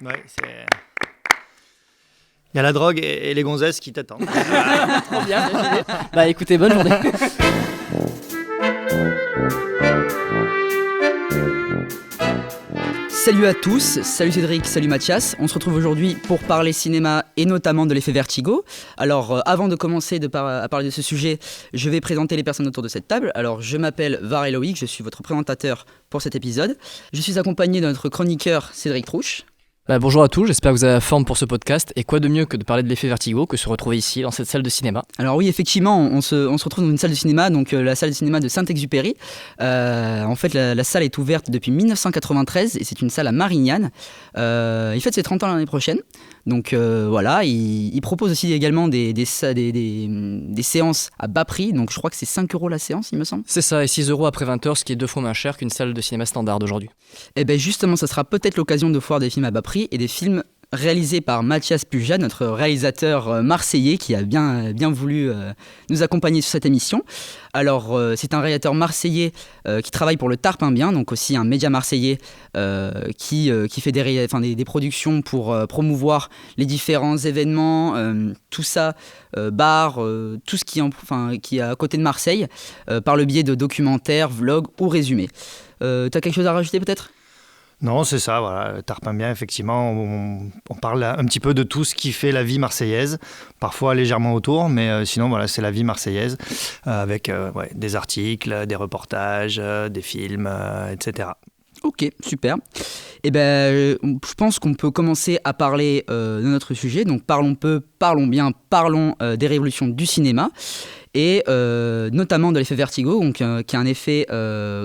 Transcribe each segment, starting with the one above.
Ouais, c'est... Il y a la drogue et les gonzesses qui t'attendent. Trop bien, bah écoutez, bonne journée. Salut à tous, salut Cédric, salut Mathias. On se retrouve aujourd'hui pour parler cinéma et notamment de l'effet Vertigo. Alors avant de commencer à parler de ce sujet, je vais présenter les personnes autour de cette table. Alors je m'appelle Var Eloïc, je suis votre présentateur pour cet épisode. Je suis accompagné de notre chroniqueur Cédric Trouche. Bonjour à tous, j'espère que vous avez la forme pour ce podcast. Et quoi de mieux que de parler de l'effet Vertigo que se retrouver ici dans cette salle de cinéma. Alors oui, effectivement, on se retrouve dans une salle de cinéma, donc la salle de cinéma de Saint-Exupéry. En fait, la salle est ouverte depuis 1993 et c'est une salle à Marignane. Il fête ses 30 ans l'année prochaine. Donc voilà, il propose aussi également des séances à bas prix. Donc je crois que c'est 5 € la séance, il me semble. C'est ça, et 6 € après 20 heures, ce qui est 2 fois moins cher qu'une salle de cinéma standard aujourd'hui. Et bien justement, ça sera peut-être l'occasion de voir des films à bas prix et des films réalisé par Mathias Puja, notre réalisateur marseillais qui a bien voulu nous accompagner sur cette émission. Alors, c'est un réalisateur marseillais qui travaille pour le Tarpimbien, donc aussi un média marseillais qui fait des productions pour promouvoir les différents événements, tout ça, bars, tout ce qui est à côté de Marseille, par le biais de documentaires, vlogs ou résumés. T'as quelque chose à rajouter peut-être ? Non, c'est ça, voilà. Tarpimbien, effectivement, on parle un petit peu de tout ce qui fait la vie marseillaise, parfois légèrement autour, mais sinon, voilà, c'est la vie marseillaise, avec des articles, des reportages, des films, etc. Ok, super. Eh ben, je pense qu'on peut commencer à parler de notre sujet. Donc, parlons peu, parlons bien, parlons des révolutions du cinéma. Et notamment de l'effet Vertigo, donc, qui est un effet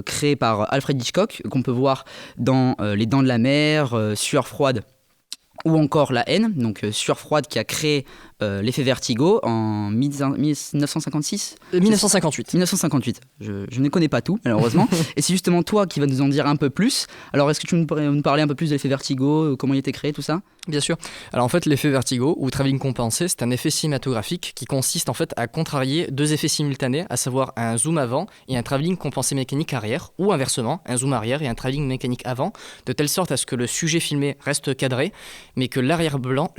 créé par Alfred Hitchcock, qu'on peut voir dans Les Dents de la Mer, Sueur froide ou encore La haine. Donc Sueur froide qui a créé l'effet Vertigo en 1956 1958. 1958. Je ne connais pas tout, malheureusement. Et c'est justement toi qui vas nous en dire un peu plus. Alors, est-ce que tu pourrais nous parler un peu plus de l'effet Vertigo, comment il a été créé, tout ça ? Bien sûr. Alors en fait, l'effet Vertigo ou travelling compensé, c'est un effet cinématographique qui consiste en fait à contrarier deux effets simultanés, à savoir un zoom avant et un travelling compensé mécanique arrière, ou inversement, un zoom arrière et un travelling mécanique avant, de telle sorte à ce que le sujet filmé reste cadré, mais que l'arrière-plan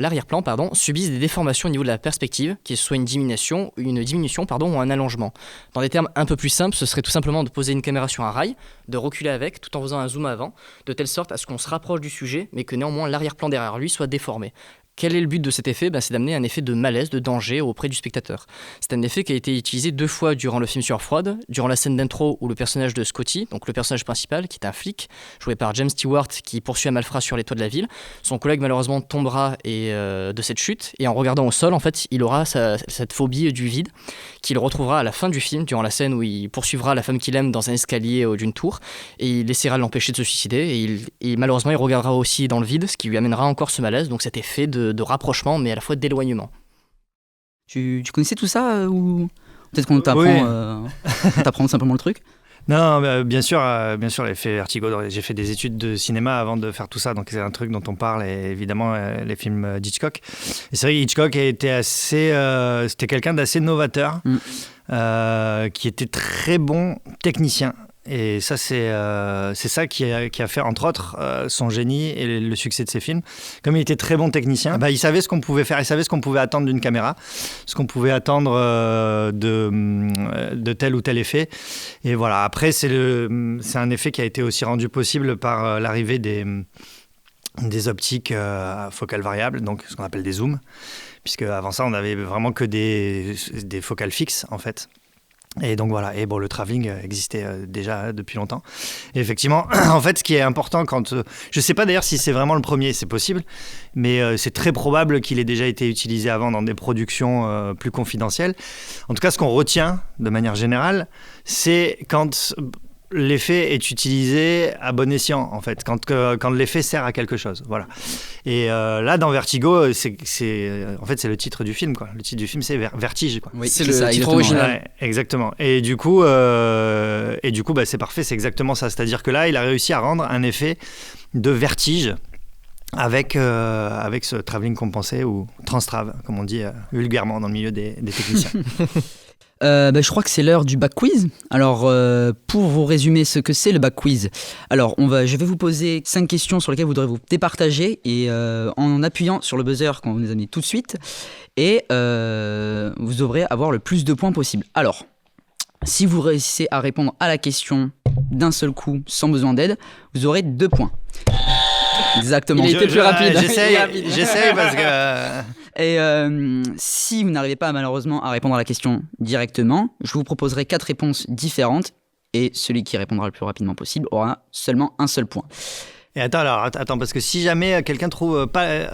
subisse des déformations au niveau de la perspective, qu'il soit une diminution ou un allongement. Dans des termes un peu plus simples, ce serait tout simplement de poser une caméra sur un rail, de reculer avec, tout en faisant un zoom avant, de telle sorte à ce qu'on se rapproche du sujet, mais que néanmoins l'arrière-plan derrière lui soit déformé. Quel est le but de cet effet ? C'est d'amener un effet de malaise, de danger auprès du spectateur. C'est un effet qui a été utilisé 2 fois durant le film Sueur froide, durant la scène d'intro où le personnage de Scotty, donc le personnage principal, qui est un flic, joué par James Stewart, qui poursuit un malfrat sur les toits de la ville. Son collègue malheureusement tombera de cette chute, et en regardant au sol, en fait, il aura cette phobie du vide, qu'il retrouvera à la fin du film, durant la scène où il poursuivra la femme qu'il aime dans un escalier d'une tour, et il essaiera de l'empêcher de se suicider, et malheureusement il regardera aussi dans le vide, ce qui lui amènera encore ce malaise, donc cet effet de rapprochement, mais à la fois d'éloignement. Tu connaissais tout ça ou peut-être qu'on t'apprend, t'apprend simplement le truc ? Non, bien sûr, l'effet Vertigo. J'ai fait des études de cinéma avant de faire tout ça, donc c'est un truc dont on parle, et évidemment les films d'Hitchcock. Et c'est vrai qu'Hitchcock c'était quelqu'un d'assez novateur, qui était très bon technicien. Et ça, c'est ça qui a fait, entre autres, son génie et le succès de ses films. Comme il était très bon technicien, il savait ce qu'on pouvait faire, il savait ce qu'on pouvait attendre d'une caméra, ce qu'on pouvait attendre de tel ou tel effet. Et voilà, après, c'est un effet qui a été aussi rendu possible par l'arrivée des optiques à focale variable, donc ce qu'on appelle des zooms, puisque avant ça, on n'avait vraiment que des focales fixes, en fait. Et donc voilà, et bon, le travelling existait déjà depuis longtemps. Et effectivement, en fait, ce qui est important je ne sais pas d'ailleurs si c'est vraiment le premier, c'est possible, mais c'est très probable qu'il ait déjà été utilisé avant dans des productions plus confidentielles. En tout cas, ce qu'on retient de manière générale, c'est quand l'effet est utilisé à bon escient, en fait, quand l'effet sert à quelque chose, voilà. Et là, dans Vertigo, c'est le titre du film, quoi. Le titre du film, c'est Vertige, quoi. Oui, c'est le titre original. Ouais, exactement. Et du coup, c'est parfait, c'est exactement ça. C'est-à-dire que là, il a réussi à rendre un effet de vertige avec ce travelling compensé ou transtrave, comme on dit vulgairement dans le milieu des techniciens. Je crois que c'est l'heure du back quiz. Alors, pour vous résumer ce que c'est le back quiz, alors je vais vous poser 5 questions sur lesquelles vous devrez vous départager et en appuyant sur le buzzer quand vous nous amenez tout de suite, et vous devrez avoir le plus de points possible. Alors, si vous réussissez à répondre à la question d'un seul coup sans besoin d'aide, vous aurez 2 points. Exactement. Il a été plus rapide. J'essaye parce que... Et si vous n'arrivez pas malheureusement à répondre à la question directement, je vous proposerai 4 réponses différentes et celui qui répondra le plus rapidement possible aura seulement un seul point. Et attends, parce que si jamais quelqu'un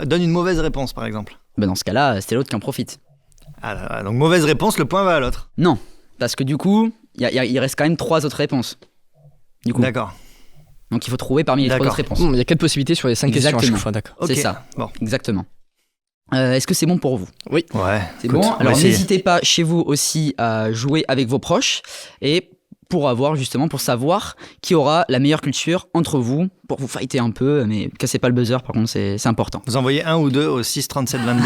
donne une mauvaise réponse, par exemple. Dans ce cas-là, c'est l'autre qui en profite. Donc mauvaise réponse, le point va à l'autre. Non, parce que du coup, il reste quand même 3 autres réponses. Du coup. D'accord. Donc il faut trouver parmi les 3 autres réponses. Il y a 4 possibilités sur les 5 questions à chaque fois, d'accord. C'est Okay. ça, bon. Exactement. Est-ce que c'est bon pour vous ? Oui. Ouais. C'est bon. Alors n'hésitez pas chez vous aussi à jouer avec vos proches et pour savoir qui aura la meilleure culture entre vous, pour vous fighter un peu, mais cassez pas le buzzer, par contre c'est important. Vous envoyez 1 ou 2 au 6 37 22.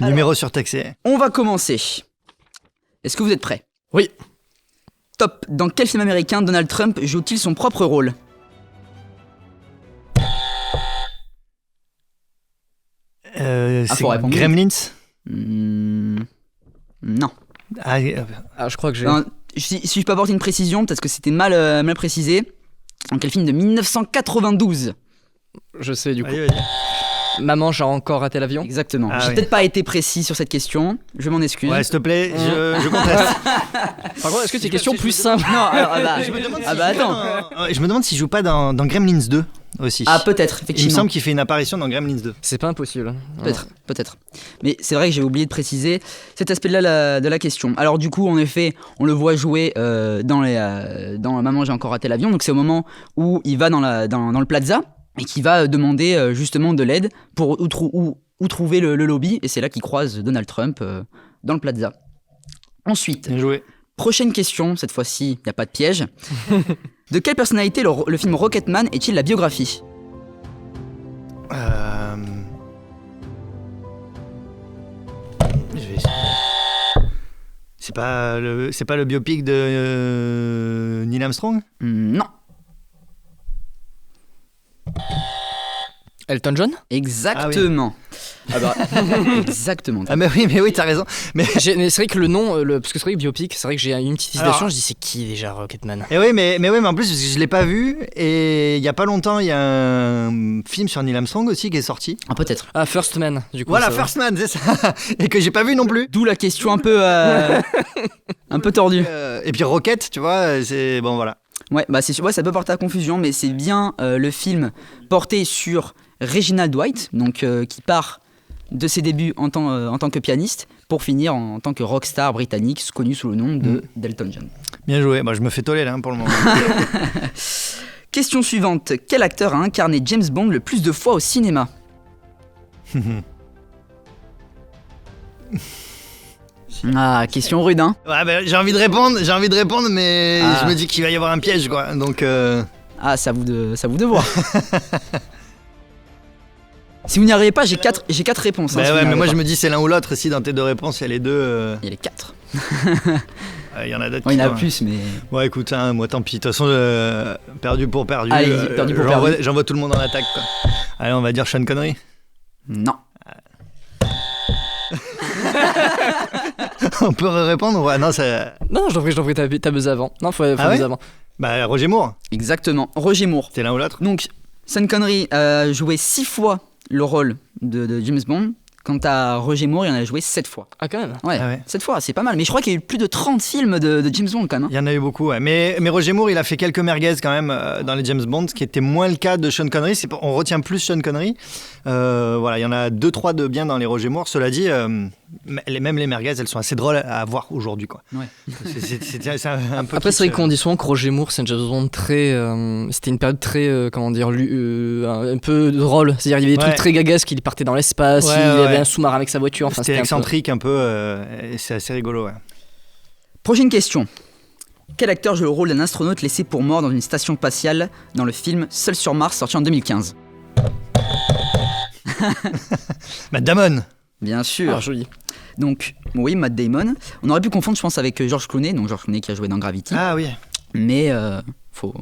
Numéro surtaxé. On va commencer. Est-ce que vous êtes prêts ? Oui. Top. Dans quel film américain Donald Trump joue-t-il son propre rôle ? C'est faut répondre. Gremlins. Non. Je crois que j'ai... Non, si je peux apporter une précision, peut-être que c'était mal précisé. Dans quel film de 1992 ? Je sais du coup. Vas-y. Maman, j'ai encore raté l'avion. Exactement. Ah J'ai oui. peut-être pas été précis sur cette question. Je m'en excuse. Ouais, s'il te plaît, je conteste. Par contre, est-ce que c'est une question plus simple ? Non, alors, Je me demande attends. Je me demande s'il joue pas dans Gremlins 2 aussi. Ah, peut-être, Il me effectivement. semble qu'il fait une apparition dans Gremlins 2. C'est pas impossible. Peut-être. Mais c'est vrai que j'ai oublié de préciser cet aspect-là de la question. Alors du coup, en effet, on le voit jouer dans Maman, j'ai encore raté l'avion. Donc c'est au moment où il va dans le plaza et qui va demander justement de l'aide pour où trouver le lobby. Et c'est là qu'il croise Donald Trump dans le plaza. Ensuite, Bien joué. prochaine question, cette fois-ci, il n'y a pas de piège. De quelle personnalité le film Rocketman est-il la biographie ? Je vais essayer. C'est pas le biopic de Neil Armstrong ? Non. Elton John ? Exactement. Exactement. Ah mais oui, t'as raison. Mais Mais c'est vrai que le nom, parce que c'est vrai que biopic, c'est vrai que j'ai une petite hésitation. Alors- Je dis c'est qui déjà Rocketman ? et oui, mais en plus je l'ai pas vu et il y a pas longtemps il y a un film sur Neil Armstrong aussi qui est sorti. Ah, peut-être. Ah, First Man, du coup. Voilà, ça va. First Man, c'est ça, et que j'ai pas vu non plus. D'où la question un peu tordue. Et puis Rocket, tu vois, c'est bon voilà. Ouais, ça peut porter à confusion, mais c'est bien le film porté sur Reginald Dwight, donc qui part de ses débuts en tant que pianiste pour finir en tant que rockstar britannique connu sous le nom d'Elton John. Bien joué. Je me fais toller là pour le moment. Question suivante. Quel acteur a incarné James Bond le plus de fois au cinéma ? Ah, question rude, hein ? Ouais, j'ai envie de répondre, mais je me dis qu'il va y avoir un piège, quoi. Donc. Ah, ça vous de voir. Si vous n'y arrivez pas, j'ai 4 réponses. Bah ouais, mais moi je me dis c'est l'un ou l'autre. Si dans tes 2 réponses il y a les 2. Il y a les 4. Il y en a d'autres. Il y en a plus, mais. Ouais, écoute, moi tant pis. De toute façon, perdu pour perdu. Allez, perdu pour perdu. J'envoie tout le monde en attaque, quoi. Allez, on va dire Sean Connery. Non. On peut répondre ? Ouais, non, ça. Non, je t'en prie, t'as buzzé avant. Non, faut ouais buzzer avant. Bah, Roger Moore. Exactement. Roger Moore. C'est l'un ou l'autre. Donc, Sean Connery a joué 6 fois le rôle de James Bond. Quant à Roger Moore, il en a joué 7 fois. Ah, quand même. Ouais, Ah ouais. 7 fois, c'est pas mal. Mais je crois qu'il y a eu plus de 30 films de James Bond quand même. Il y en a eu beaucoup, ouais. Mais Roger Moore, il a fait quelques merguez quand même dans les James Bond, ce qui était moins le cas de Sean Connery. On retient plus Sean Connery. Voilà, il y en a 2-3 de bien dans les Roger Moore. Cela dit, même les merguez, elles sont assez drôles à voir aujourd'hui, quoi. Ouais. C'est un peu. Après, c'est vrai qu'on dit souvent que Roger Moore, c'est un James Bond très. C'était une période très. Comment dire un peu drôle. C'est-à-dire, il y avait des trucs très gagas qu'il partait dans l'espace, il y avait un sous-marin avec sa voiture. Enfin, c'était excentrique un peu, et c'est assez rigolo, ouais. Prochaine question. Quel acteur joue le rôle d'un astronaute laissé pour mort dans une station spatiale dans le film Seul sur Mars, sorti en 2015 ? Matt Damon. Bien sûr. Ah, joli. Donc, oui, Matt Damon. On aurait pu confondre, je pense, avec George Clooney, donc George Clooney qui a joué dans Gravity. Ah oui. Mais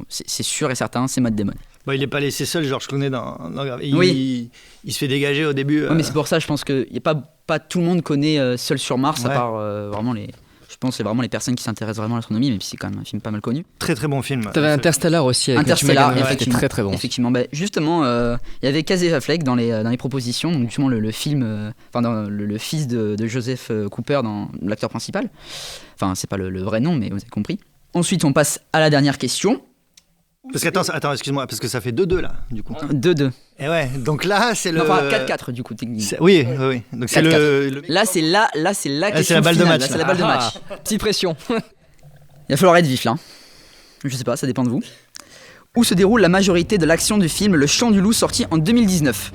c'est sûr et certain, c'est Matt Damon. Bon, il n'est pas laissé seul, George Clooney, dans Gravity. Oui. Il se fait dégager au début. Oui, mais c'est pour ça, je pense que pas tout le monde connaît Seul sur Mars, à part vraiment les... Je pense que c'est vraiment les personnes qui s'intéressent vraiment à l'astronomie, même si c'est quand même un film pas mal connu. Très très bon film. T'avais Interstellar aussi. Avec Interstellar, qui est très très bon. Effectivement, justement, il y avait Casey Affleck dans les propositions, donc justement le film, dans le fils de Joseph Cooper, dans l'acteur principal. Enfin, c'est pas le vrai nom, mais vous avez compris. Ensuite, on passe à la dernière question. Parce que attends, excuse-moi, parce que ça fait 2-2 là, du coup. 2-2. Et ouais, donc là c'est le. Enfin 4-4 du coup techniquement. Oui. Donc c'est 4-4. Là c'est la question c'est la balle finale. de match. Là, c'est la balle de match. Petite pression. Il va falloir être vif là. Je sais pas, ça dépend de vous. Où se déroule la majorité de l'action du film Le Chant du Loup, sorti en 2019?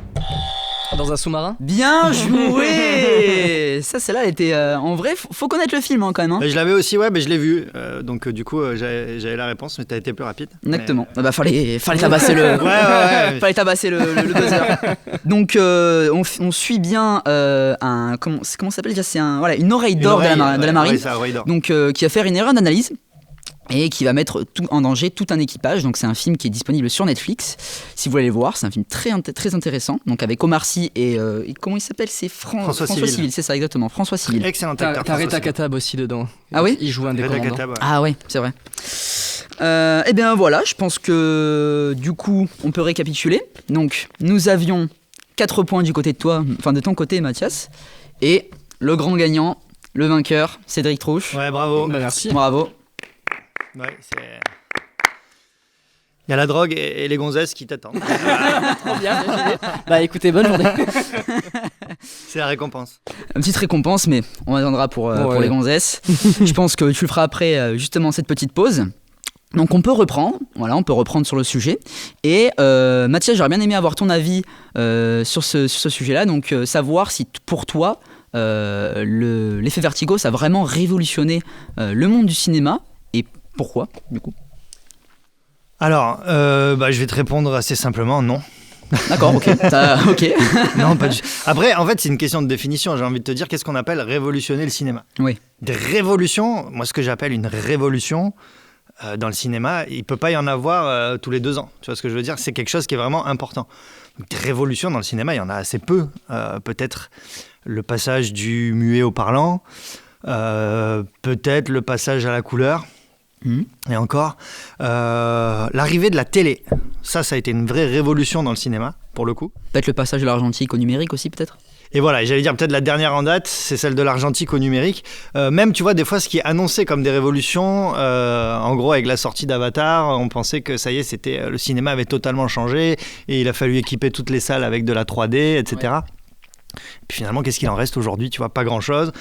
Dans un sous-marin. Bien joué. Ça, celle-là, elle était... en vrai, faut connaître le film quand même. Hein. Je l'avais aussi, mais je l'ai vu. Donc du coup, j'avais la réponse, mais t'as été plus rapide. Exactement. Mais... fallait tabasser le... ouais. Fallait tabasser le buzzer. Donc, on suit bien comment ça s'appelle déjà? C'est une oreille d'or de la marine. Ouais, ça, oreille d'or. Donc, qui va faire une erreur d'analyse. Et qui va mettre en danger tout un équipage. Donc c'est un film qui est disponible sur Netflix. Si vous voulez le voir, c'est un film très intéressant. Donc avec Omar Sy et comment il s'appelle? C'est François Civil. C'est ça exactement, François Civil. Excellent acteur. T'as Rita Katab aussi dedans. Ah oui? Il joue un des commandants. Katab, ouais. Ah ouais, c'est vrai. Et bien voilà, je pense que du coup on peut récapituler. Donc nous avions 4 points du côté de toi, enfin de ton côté Mathias. Et le grand gagnant, le vainqueur, Cédric Trouche. Ouais, bravo. Merci. Bravo. Ouais, il y a la drogue et les gonzesses qui t'attendent. Trop bien. Bah écoutez, bonne journée. C'est la récompense. Une petite récompense, mais on attendra pour les gonzesses. Je pense que tu le feras après justement cette petite pause. Donc on peut reprendre sur le sujet. Et Mathias, j'aurais bien aimé avoir ton avis sur ce sujet-là. Donc savoir si pour toi, l'effet Vertigo, ça a vraiment révolutionné le monde du cinéma. Et pourquoi, du coup? Alors, je vais te répondre assez simplement, non. D'accord, ok. Non, pas du... Après, en fait, c'est une question de définition. J'ai envie de te dire, qu'est-ce qu'on appelle révolutionner le cinéma? Oui. Des révolutions, moi, ce que j'appelle une révolution dans le cinéma, il ne peut pas y en avoir tous les 2 ans. Tu vois ce que je veux dire? C'est quelque chose qui est vraiment important. Donc, des révolutions dans le cinéma, il y en a assez peu. Peut-être le passage du muet au parlant, peut-être le passage à la couleur. Et encore, l'arrivée de la télé, ça a été une vraie révolution dans le cinéma, pour le coup. Peut-être le passage de l'argentique au numérique aussi, peut-être. Et voilà, j'allais dire peut-être la dernière en date, c'est celle de l'argentique au numérique. Même, tu vois, des fois, ce qui est annoncé comme des révolutions, en gros, avec la sortie d'Avatar, on pensait que ça y est, le cinéma avait totalement changé et il a fallu équiper toutes les salles avec de la 3D, etc. Ouais. Et puis finalement, qu'est-ce qu'il en reste aujourd'hui? Tu vois, pas grand-chose.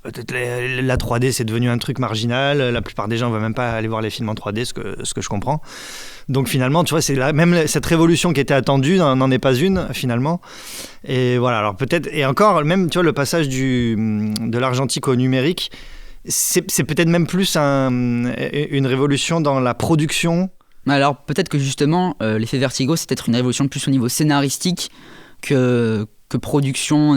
Peut-être la 3D, c'est devenu un truc marginal. La plupart des gens ne veulent même pas aller voir les films en 3D, ce que je comprends. Donc finalement, tu vois, même cette révolution qui était attendue n'en est pas une, finalement. Et voilà, alors peut-être... Et encore, même, tu vois, le passage de l'argentique au numérique, c'est peut-être même plus une révolution dans la production. Alors peut-être que justement, l'effet Vertigo, c'est peut-être une révolution plus au niveau scénaristique que production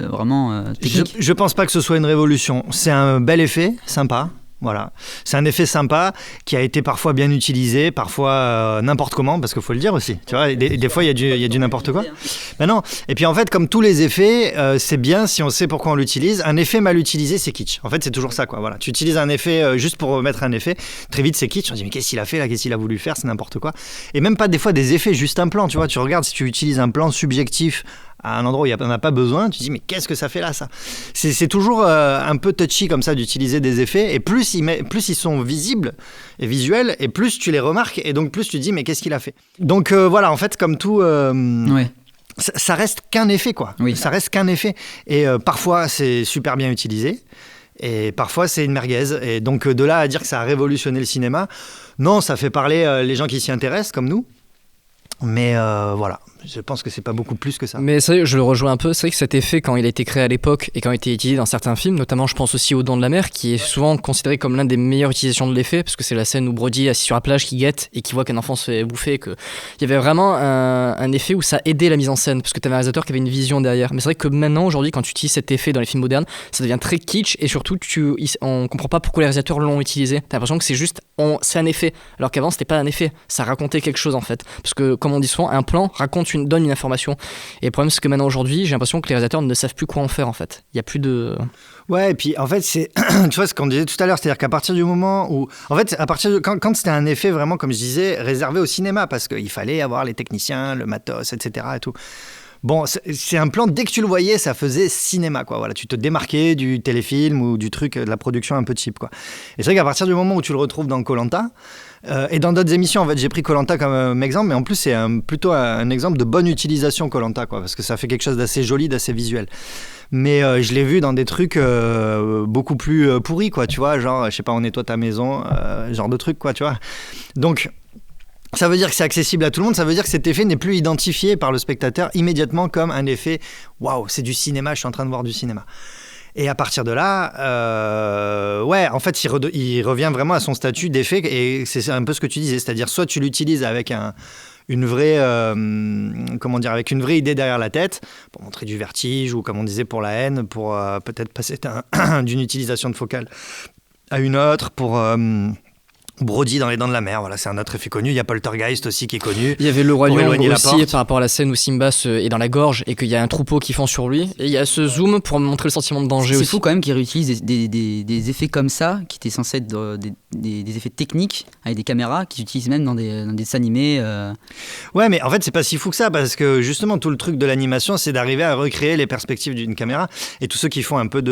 vraiment technique. Je pense pas que ce soit une révolution. C'est un bel effet, sympa. Voilà. C'est un effet sympa qui a été parfois bien utilisé, parfois n'importe comment, parce qu'il faut le dire aussi. Tu vois, des fois, il y a du n'importe quoi. Ben non. Et puis en fait, comme tous les effets, c'est bien si on sait pourquoi on l'utilise. Un effet mal utilisé, c'est kitsch. En fait, c'est toujours ça, quoi. Voilà. Tu utilises un effet juste pour mettre un effet. Très vite, c'est kitsch. On se dit, mais qu'est-ce qu'il a fait là? Qu'est-ce qu'il a voulu faire? C'est n'importe quoi. Et même pas des fois des effets, juste un plan. Tu vois, tu regardes si tu utilises un plan subjectif à un endroit où il n'y en a pas besoin, tu te dis mais qu'est-ce que ça fait là, ça? C'est toujours un peu touchy comme ça d'utiliser des effets, et plus ils sont visibles et visuels, et plus tu les remarques, et donc plus tu te dis mais qu'est-ce qu'il a fait? Donc voilà, en fait, comme tout... Ouais. Ça reste qu'un effet, quoi. Oui. Ça reste qu'un effet. Et parfois, c'est super bien utilisé, et parfois, c'est une merguez. Et donc de là à dire que ça a révolutionné le cinéma, non, ça fait parler les gens qui s'y intéressent, comme nous. Mais voilà, je pense que c'est pas beaucoup plus que ça. Mais c'est vrai, je le rejoins un peu. C'est vrai que cet effet, quand il a été créé à l'époque et quand il a été utilisé dans certains films, notamment je pense aussi aux Dents de la Mer, qui est souvent considéré comme l'un des meilleures utilisations de l'effet, parce que c'est la scène où Brody est assis sur la plage qui guette et qui voit qu'un enfant se fait bouffer. Il y avait vraiment un effet où ça aidait la mise en scène, parce que tu avais un réalisateur qui avait une vision derrière. Mais c'est vrai que maintenant, aujourd'hui, quand tu utilises cet effet dans les films modernes, ça devient très kitsch et surtout, on comprend pas pourquoi les réalisateurs l'ont utilisé. T'as l'impression que c'est juste, c'est un effet, alors qu'avant, c'était pas un effet. Ça racontait quelque chose en fait. Parce que, comme on dit souvent, un plan donne une information. Et le problème, c'est que maintenant, aujourd'hui, j'ai l'impression que les réalisateurs ne savent plus quoi en faire en fait. Il y a plus de. Ouais, et puis en fait, c'est, tu vois ce qu'on disait tout à l'heure, c'est-à-dire qu'à partir du moment où, en fait, quand c'était un effet vraiment, comme je disais, réservé au cinéma, parce qu'il fallait avoir les techniciens, le matos, etc. et tout. Bon, c'est un plan, dès que tu le voyais, ça faisait cinéma, quoi. Voilà, tu te démarquais du téléfilm ou du truc, de la production un peu cheap, quoi. Et c'est vrai qu'à partir du moment où tu le retrouves dans Koh-Lanta, et dans d'autres émissions, en fait, j'ai pris Koh-Lanta comme exemple, mais en plus, c'est plutôt un exemple de bonne utilisation Koh-Lanta, quoi, parce que ça fait quelque chose d'assez joli, d'assez visuel. Mais je l'ai vu dans des trucs beaucoup plus pourris, quoi, tu vois, genre, je sais pas, on nettoie ta maison, genre de trucs, quoi, tu vois. Donc, ça veut dire que c'est accessible à tout le monde, ça veut dire que cet effet n'est plus identifié par le spectateur immédiatement comme un effet « Waouh, c'est du cinéma, je suis en train de voir du cinéma ». Et à partir de là, ouais, en fait, il revient vraiment à son statut d'effet, et c'est un peu ce que tu disais, c'est-à-dire soit tu l'utilises avec une vraie avec une vraie idée derrière la tête pour montrer du vertige, ou comme on disait pour la haine, pour peut-être passer d'une utilisation de focale à une autre, pour Brody dans Les Dents de la Mer, voilà, c'est un autre effet connu. Il y a Poltergeist aussi qui est connu. Il y avait Le Roi Lion aussi, par rapport à la scène où Simba est dans la gorge et qu'il y a un troupeau qui fond sur lui. Et il y a ce zoom pour montrer le sentiment de danger aussi. C'est fou quand même qu'ils réutilisent des effets comme ça, qui étaient censés être des effets techniques, avec des caméras, qu'ils utilisent même dans des dessins animés. Ouais, mais en fait, c'est pas si fou que ça, parce que justement, tout le truc de l'animation, c'est d'arriver à recréer les perspectives d'une caméra. Et tous ceux qui font un peu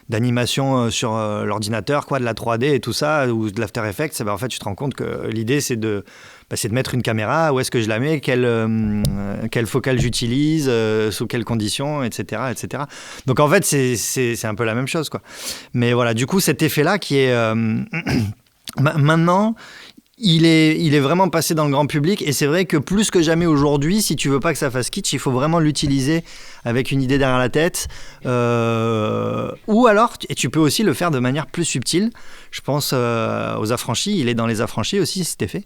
d'animation sur l'ordinateur, quoi, de la 3D et tout ça, ou de l'After Effects, en fait, tu te rends compte que l'idée, c'est de mettre une caméra, où est-ce que je la mets, quelle focale j'utilise, sous quelles conditions, etc., etc. Donc, en fait, c'est un peu la même chose, quoi. Mais voilà, du coup, cet effet-là qui est... maintenant... Il est vraiment passé dans le grand public, et c'est vrai que plus que jamais aujourd'hui, si tu veux pas que ça fasse kitsch, il faut vraiment l'utiliser avec une idée derrière la tête, ou alors, et tu peux aussi le faire de manière plus subtile. Je pense aux Affranchis, il est dans Les Affranchis aussi, cet effet.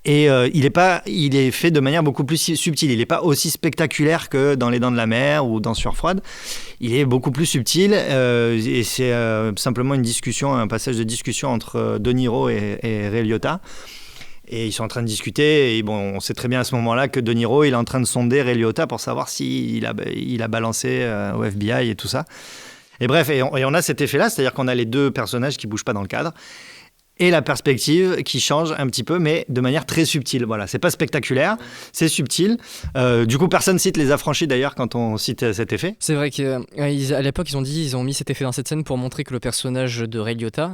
Et il est fait de manière beaucoup plus subtile. Il n'est pas aussi spectaculaire que dans Les Dents de la Mer ou dans Sueur froide. Il est beaucoup plus subtil, et c'est simplement un passage de discussion entre De Niro et Ray Liotta. Et ils sont en train de discuter, et bon, on sait très bien à ce moment-là que De Niro, il est en train de sonder Ray Liotta pour savoir s'il a balancé au FBI et tout ça. Et bref, et on a cet effet-là, c'est-à-dire qu'on a les deux personnages qui ne bougent pas dans le cadre, et la perspective qui change un petit peu, mais de manière très subtile. Voilà, c'est pas spectaculaire, c'est subtil. Du coup, personne cite Les Affranchis d'ailleurs quand on cite cet effet. C'est vrai qu'à l'époque, ils ont mis cet effet dans cette scène pour montrer que le personnage de Ray Liotta,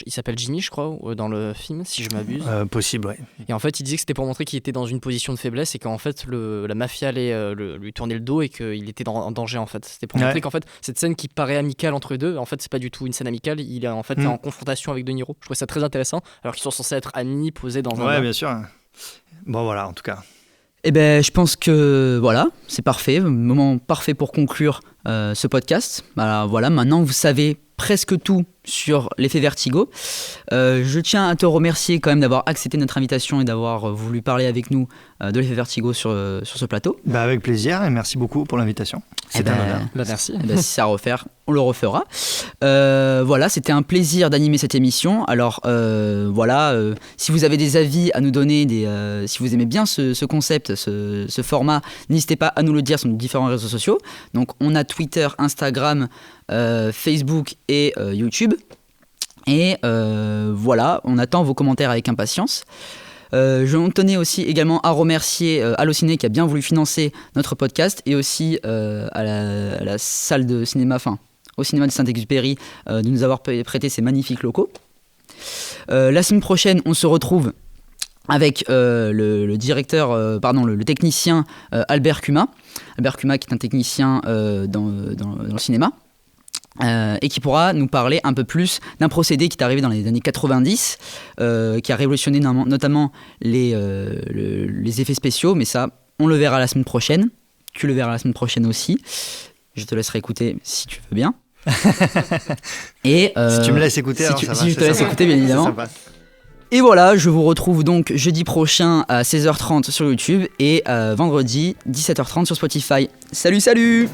il s'appelle Jimmy, je crois, dans le film, si je m'abuse. Possible, ouais. Et en fait, il disait que c'était pour montrer qu'il était dans une position de faiblesse et qu'en fait, la mafia allait lui tourner le dos et qu'il était en danger, en fait. C'était pour montrer qu'en fait, cette scène qui paraît amicale entre eux deux, en fait, c'est pas du tout une scène amicale. Il est en fait en confrontation avec De Niro. Je trouvais ça très intéressant, alors qu'ils sont censés être amis, posés dans un... Ouais, bien sûr. Bon, voilà, en tout cas. Eh ben, je pense que voilà, c'est parfait, moment parfait pour conclure ce podcast. Alors, voilà, maintenant vous savez presque tout sur l'effet Vertigo. Je tiens à te remercier quand même d'avoir accepté notre invitation et d'avoir voulu parler avec nous de l'effet Vertigo sur ce plateau. Avec plaisir, et merci beaucoup pour l'invitation. C'était un honneur. Merci. Si c'est à refaire, on le refera. Voilà, c'était un plaisir d'animer cette émission. Alors si vous avez des avis à nous donner, si vous aimez bien ce concept, ce format, n'hésitez pas à nous le dire sur nos différents réseaux sociaux. Donc on a Twitter, Instagram, Facebook et YouTube. Et voilà, on attend vos commentaires avec impatience. Je tenais aussi également à remercier Allociné qui a bien voulu financer notre podcast, et aussi à la salle de cinéma, au cinéma de Saint-Exupéry, de nous avoir prêté ces magnifiques locaux. La semaine prochaine, on se retrouve avec le technicien Albert Kuma. Albert Kuma qui est un technicien dans le cinéma. et qui pourra nous parler un peu plus d'un procédé qui est arrivé dans les années 90, qui a révolutionné notamment les effets spéciaux, mais ça, on le verra la semaine prochaine. Tu le verras la semaine prochaine aussi. Je te laisserai écouter si tu veux bien. Et, si tu me laisses écouter, alors ça va. Si je te laisse écouter, bien évidemment. Et voilà, je vous retrouve donc jeudi prochain à 16h30 sur YouTube et vendredi 17h30 sur Spotify. Salut, salut!